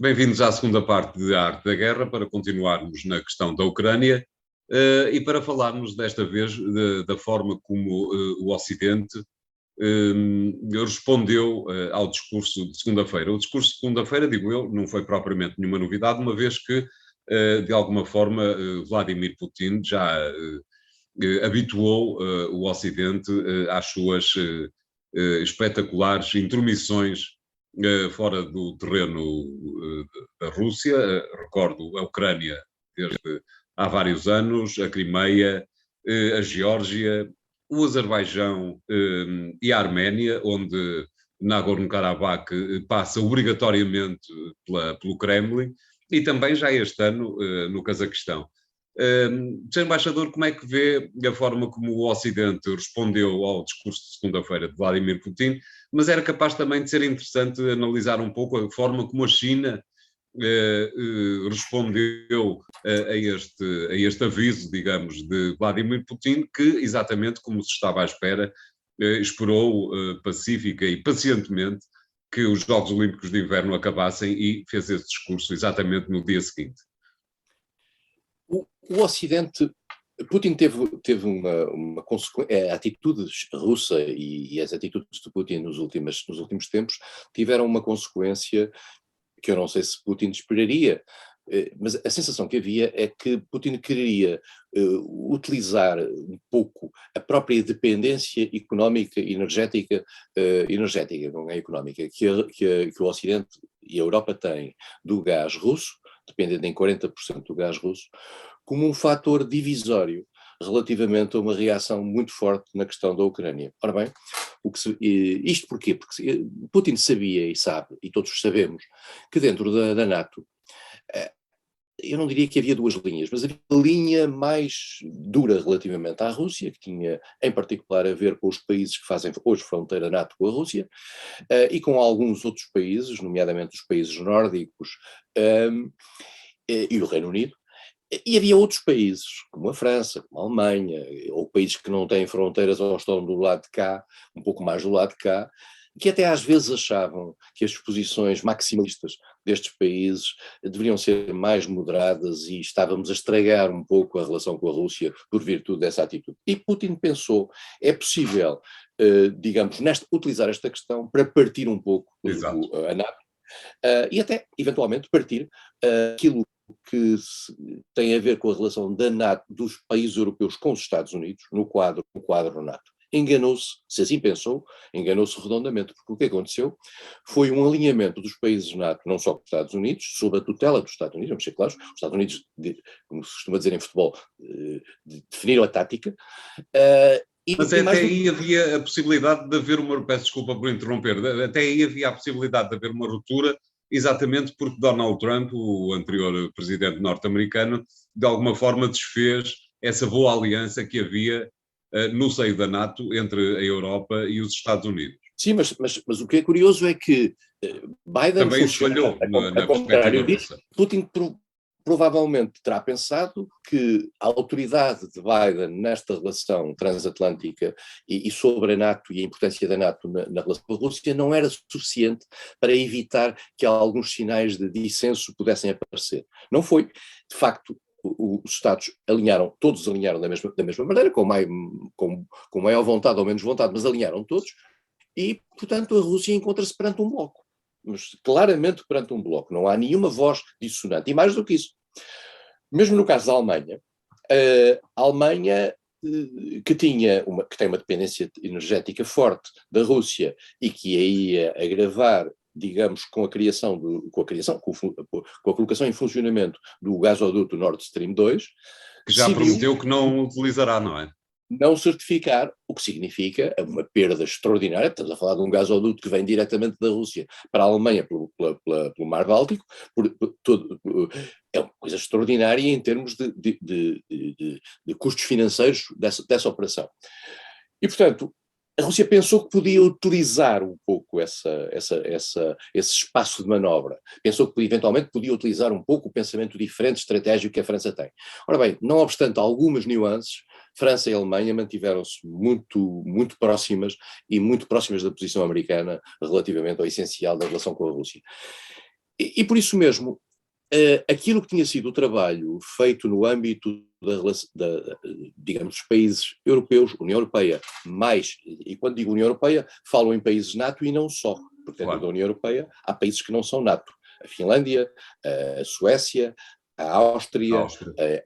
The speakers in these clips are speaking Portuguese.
Bem-vindos à segunda parte de A Arte da Guerra, para continuarmos na questão da Ucrânia e para falarmos desta vez da forma como o Ocidente respondeu ao discurso de segunda-feira. O discurso de segunda-feira, digo eu, não foi propriamente nenhuma novidade, uma vez que, de alguma forma, Vladimir Putin já habituou o Ocidente às suas espetaculares intromissões fora do terreno da Rússia. Recordo a Ucrânia desde há vários anos, a Crimeia, a Geórgia, o Azerbaijão e a Arménia, onde Nagorno-Karabakh passa obrigatoriamente pelo Kremlin, e também já este ano no Cazaquistão. Sr. Embaixador, como é que vê a forma como o Ocidente respondeu ao discurso de segunda-feira de Vladimir Putin, mas era capaz também de ser interessante analisar um pouco a forma como a China respondeu a este aviso, digamos, de Vladimir Putin, que, exatamente como se estava à espera, esperou pacífica e pacientemente que os Jogos Olímpicos de Inverno acabassem e fez esse discurso exatamente no dia seguinte. O Ocidente, Putin teve uma consequência, a atitude russa e as atitudes de Putin nos últimos tempos tiveram uma consequência que eu não sei se Putin esperaria, mas a sensação que havia é que Putin queria utilizar um pouco a própria dependência económica e energética, não é económica, que o Ocidente e a Europa têm do gás russo, dependendo em 40% do gás russo, como um fator divisório relativamente a uma reação muito forte na questão da Ucrânia. Ora bem, isto porquê? Porque Putin sabia e sabe, e todos sabemos, que dentro da NATO, eu não diria que havia duas linhas, mas havia a linha mais dura relativamente à Rússia, que tinha em particular a ver com os países que fazem hoje fronteira NATO com a Rússia, e com alguns outros países, nomeadamente os países nórdicos e o Reino Unido. E havia outros países, como a França, como a Alemanha, ou países que não têm fronteiras ou estão do lado de cá, um pouco mais do lado de cá, que até às vezes achavam que as posições maximalistas destes países deveriam ser mais moderadas e estávamos a estragar um pouco a relação com a Rússia por virtude dessa atitude. E Putin pensou, é possível, digamos, utilizar esta questão para partir um pouco a NATO e até, eventualmente, partir aquilo que tem a ver com a relação da NATO, dos países europeus com os Estados Unidos, no quadro NATO. Enganou-se, se assim pensou, enganou-se redondamente, porque o que aconteceu foi um alinhamento dos países NATO, não só com os Estados Unidos, sob a tutela dos Estados Unidos, vamos ser claros, os Estados Unidos, como se costuma dizer em futebol, definiram a tática. Mas até aí havia a possibilidade de haver peço desculpa por interromper, até aí havia a possibilidade de haver uma ruptura, exatamente porque Donald Trump, o anterior presidente norte-americano, de alguma forma desfez essa boa aliança que havia no seio da NATO entre a Europa e os Estados Unidos. Sim, mas o que é curioso é que Biden também se falhou na perspectiva russa. Putin provavelmente terá pensado que a autoridade de Biden nesta relação transatlântica e sobre a NATO e a importância da NATO na relação com a Rússia não era suficiente para evitar que alguns sinais de dissenso pudessem aparecer. Não foi. De facto, os Estados todos alinharam da mesma maneira, com maior vontade ou menos vontade, mas alinharam todos, e, portanto, a Rússia encontra-se perante um bloco. Mas claramente perante um bloco, não há nenhuma voz dissonante. E mais do que isso, mesmo no caso da Alemanha, a Alemanha que tem uma dependência energética forte da Rússia e que ia agravar, digamos, com a colocação em funcionamento do gasoduto Nord Stream 2, que já prometeu que não utilizará, não é? Não certificar, o que significa uma perda extraordinária. Estamos a falar de um gasoduto que vem diretamente da Rússia para a Alemanha pelo Mar Báltico, é uma coisa extraordinária em termos de custos financeiros dessa operação. E, portanto, a Rússia pensou que podia utilizar um pouco esse espaço de manobra. Pensou que eventualmente podia utilizar um pouco o pensamento diferente, estratégico que a França tem. Ora bem, não obstante algumas nuances, França e Alemanha mantiveram-se muito, muito próximas e muito próximas da posição americana relativamente ao essencial da relação com a Rússia. E por isso mesmo, aquilo que tinha sido o trabalho feito no âmbito digamos, dos países europeus, União Europeia, e quando digo União Europeia, falo em países NATO e não só, porque dentro da União Europeia há países que não são NATO, a Finlândia, a Suécia, a Áustria,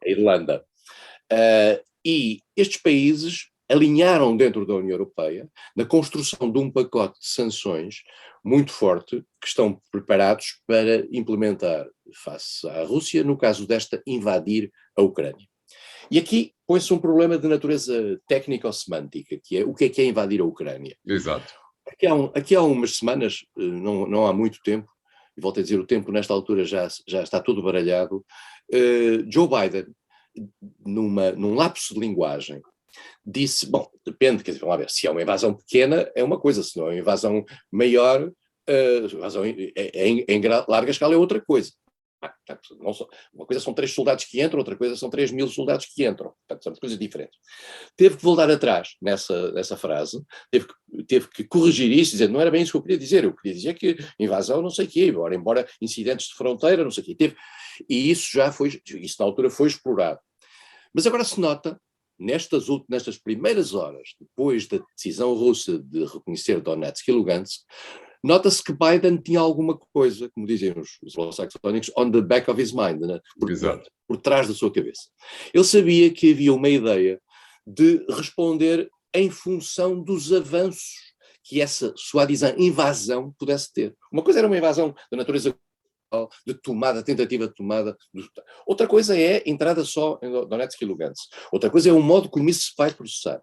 a Irlanda. E estes países alinharam dentro da União Europeia na construção de um pacote de sanções muito forte que estão preparados para implementar face à Rússia, no caso desta invadir a Ucrânia. E aqui põe-se um problema de natureza técnico-semântica, que é invadir a Ucrânia. Exato. Aqui há umas semanas, não há muito tempo, e volto a dizer, o tempo nesta altura já está todo baralhado, Joe Biden, num lapso de linguagem, disse, bom, depende, quer dizer, vamos lá ver, se é uma invasão pequena é uma coisa, se não é uma invasão maior, invasão em larga escala é outra coisa. Uma coisa são 3 soldados que entram, outra coisa são 3.000 soldados que entram, portanto são coisas diferentes. Teve que voltar atrás nessa frase, teve que corrigir isso, dizer, não era bem isso que eu queria dizer, eu queria dizer que invasão não sei o quê, embora incidentes de fronteira, não sei o quê, e isso na altura foi explorado. Mas agora se nota, nestas primeiras horas, depois da decisão russa de reconhecer Donetsk e Lugansk, nota-se que Biden tinha alguma coisa, como dizem os anglo-saxónicos, on the back of his mind, né? Por trás da sua cabeça. Ele sabia que havia uma ideia de responder em função dos avanços que essa soi-disant invasão pudesse ter. Uma coisa era uma invasão da natureza de tomada, tentativa de tomada. Outra coisa é entrada só em Donetsk e Lugansk. Outra coisa é o modo como isso se vai processar.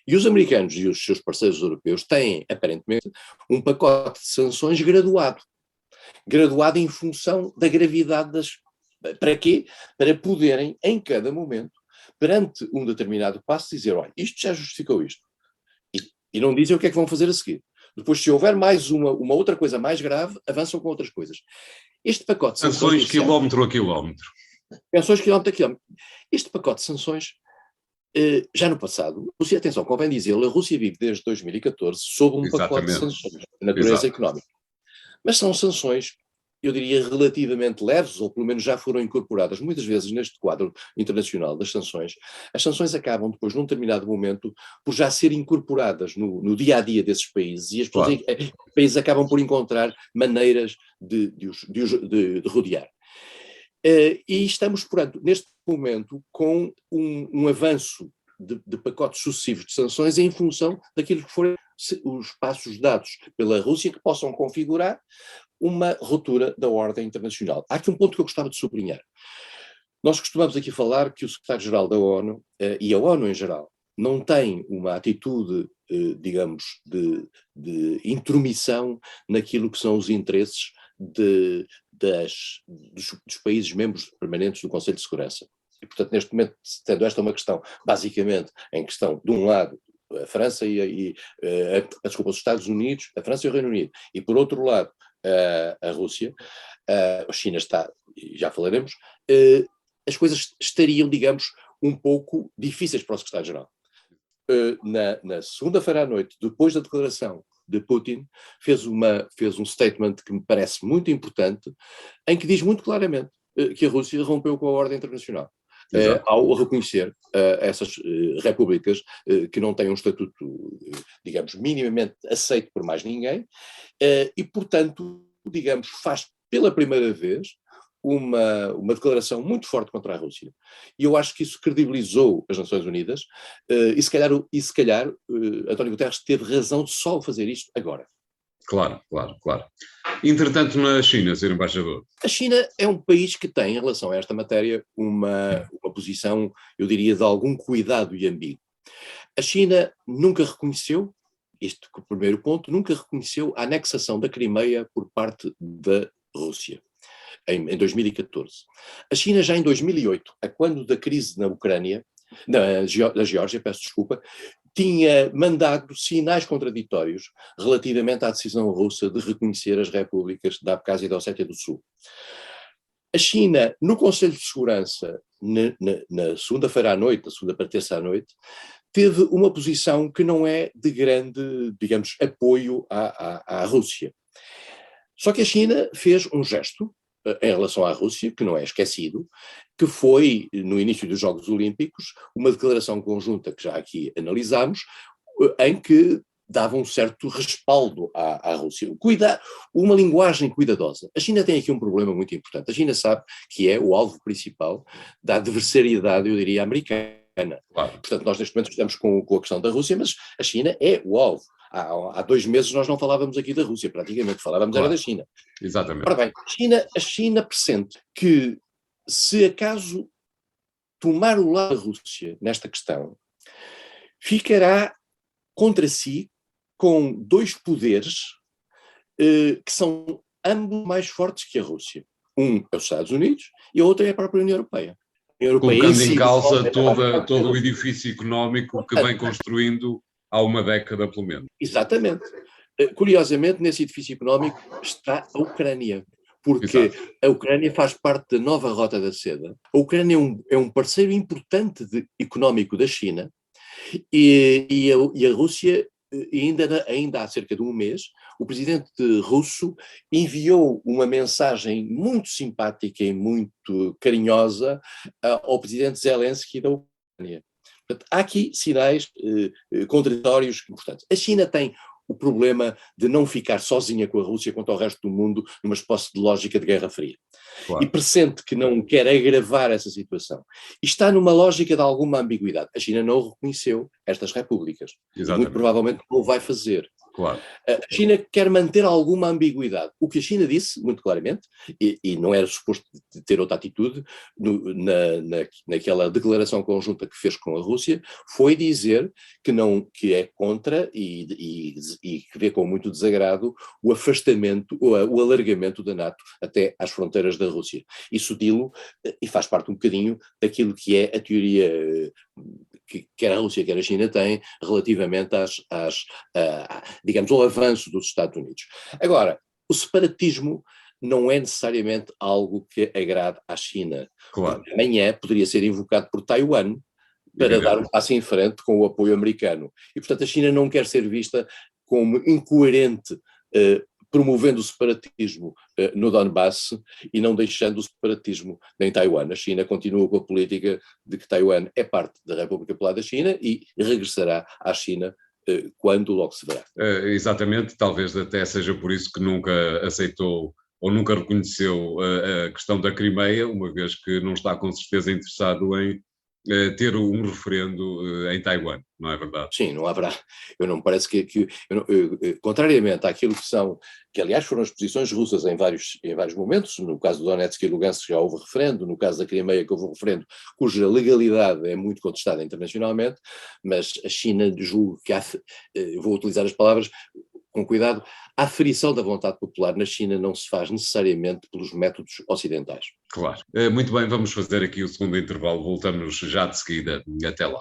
E os americanos e os seus parceiros europeus têm, aparentemente, um pacote de sanções graduado em função da gravidade das... Para quê? Para poderem, em cada momento, perante um determinado passo, dizer, olha, isto já justificou isto. E não dizem o que é que vão fazer a seguir. Depois, se houver mais uma outra coisa mais grave, avançam com outras coisas. Este pacote de sanções... Sanções quilómetro a quilómetro. Sanções quilómetro a quilómetro. Este pacote de sanções, já no passado, Rússia, atenção, convém dizê-lo, a Rússia vive desde 2014 sob um pacote de sanções de natureza económica. Mas são sanções, eu diria, relativamente leves, ou pelo menos já foram incorporadas muitas vezes neste quadro internacional das sanções. As sanções acabam depois, num determinado momento, por já serem incorporadas no dia-a-dia desses países, e os países acabam por encontrar maneiras de rodear. E estamos, portanto, neste momento, com um avanço de pacotes sucessivos de sanções em função daquilo que forem os passos dados pela Rússia que possam configurar uma ruptura da ordem internacional. Há aqui um ponto que eu gostava de sublinhar. Nós costumamos aqui falar que o secretário-geral da ONU, e a ONU em geral, não tem uma atitude, digamos, de intromissão naquilo que são os interesses dos países membros permanentes do Conselho de Segurança. E, portanto, neste momento, tendo esta uma questão, basicamente, em questão, de um lado, a França os Estados Unidos, a França e o Reino Unido, e por outro lado, a Rússia, a China está, já falaremos, as coisas estariam, digamos, um pouco difíceis para o secretário-geral. Na segunda-feira à noite, depois da declaração de Putin, fez um statement que me parece muito importante, em que diz muito claramente que a Rússia rompeu com a ordem internacional. Ao reconhecer essas repúblicas que não têm um estatuto, digamos, minimamente aceito por mais ninguém, e, portanto, digamos, faz pela primeira vez uma declaração muito forte contra a Rússia. E eu acho que isso credibilizou as Nações Unidas, e se calhar António Guterres teve razão de só fazer isto agora. Claro. Entretanto, na China, Sr. Embaixador. A China é um país que tem, em relação a esta matéria, uma posição, eu diria, de algum cuidado e ambíguo. A China nunca reconheceu, este é o primeiro ponto, nunca reconheceu a anexação da Crimeia por parte da Rússia, em 2014. A China já em 2008, a quando da crise na Ucrânia, na Geórgia, peço desculpa, tinha mandado sinais contraditórios relativamente à decisão russa de reconhecer as repúblicas da Abkházia e da Ossétia do Sul. A China, no Conselho de Segurança, na segunda-feira à noite, da segunda para terça à noite, teve uma posição que não é de grande, digamos, apoio à Rússia. Só que a China fez um gesto em relação à Rússia, que não é esquecido, que foi, no início dos Jogos Olímpicos, uma declaração conjunta que já aqui analisámos, em que dava um certo respaldo à Rússia. Uma linguagem cuidadosa. A China tem aqui um problema muito importante. A China sabe que é o alvo principal da adversariedade, eu diria, americana. Claro. Portanto, nós neste momento estamos com a questão da Rússia, mas a China é o alvo. Há 2 meses nós não falávamos aqui da Rússia, praticamente, falávamos Claro. era da China. Exatamente. Ora bem, a China pressente que, se acaso tomar o lado da Rússia nesta questão, ficará contra si com 2 poderes que são ambos mais fortes que a Rússia. Um é os Estados Unidos e a outra é a própria União Europeia. Colocando em causa todo o edifício económico que vem construindo há uma década, pelo menos. Exatamente. Curiosamente, nesse edifício económico está a Ucrânia, porque Exato. a Ucrânia faz parte da nova Rota da Seda. A Ucrânia é um parceiro importante económico da China e a Rússia, ainda há cerca de um mês, o presidente russo enviou uma mensagem muito simpática e muito carinhosa ao presidente Zelensky da Ucrânia. Portanto, há aqui sinais contraditórios importantes. A China tem o problema de não ficar sozinha com a Rússia contra o resto do mundo numa espécie de lógica de Guerra Fria. Claro. E pressente que não quer agravar essa situação. E está numa lógica de alguma ambiguidade. A China não reconheceu estas repúblicas. E muito provavelmente não o vai fazer. Claro. A China quer manter alguma ambiguidade. O que a China disse, muito claramente, e não era suposto de ter outra atitude, naquela declaração conjunta que fez com a Rússia, foi dizer que é contra e que vê com muito desagrado o afastamento, o alargamento da NATO até às fronteiras da Rússia. Isso dilo e faz parte um bocadinho daquilo que é a teoria que quer a Rússia, quer a China têm relativamente digamos, ao avanço dos Estados Unidos. Agora, o separatismo não é necessariamente algo que agrade à China. Claro. Amanhã poderia ser invocado por Taiwan para dar um passo em frente com o apoio americano. E, portanto, a China não quer ser vista como incoerente, promovendo o separatismo no Donbass e não deixando o separatismo em Taiwan. A China continua com a política de que Taiwan é parte da República Popular da China e regressará à China quando logo se verá. Exatamente, talvez até seja por isso que nunca aceitou ou nunca reconheceu a questão da Crimeia, uma vez que não está com certeza interessado em ter um referendo em Taiwan, não é verdade? Sim, não haverá. Eu não me parece contrariamente àquilo que aliás foram as posições russas em vários momentos, no caso do Donetsk e Lugansk já houve referendo, no caso da Crimeia que houve um referendo cuja legalidade é muito contestada internacionalmente, mas a China julgo que vou utilizar as palavras com cuidado, a aferição da vontade popular na China não se faz necessariamente pelos métodos ocidentais. Claro. Muito bem, vamos fazer aqui o segundo intervalo, voltamos já de seguida. Até lá.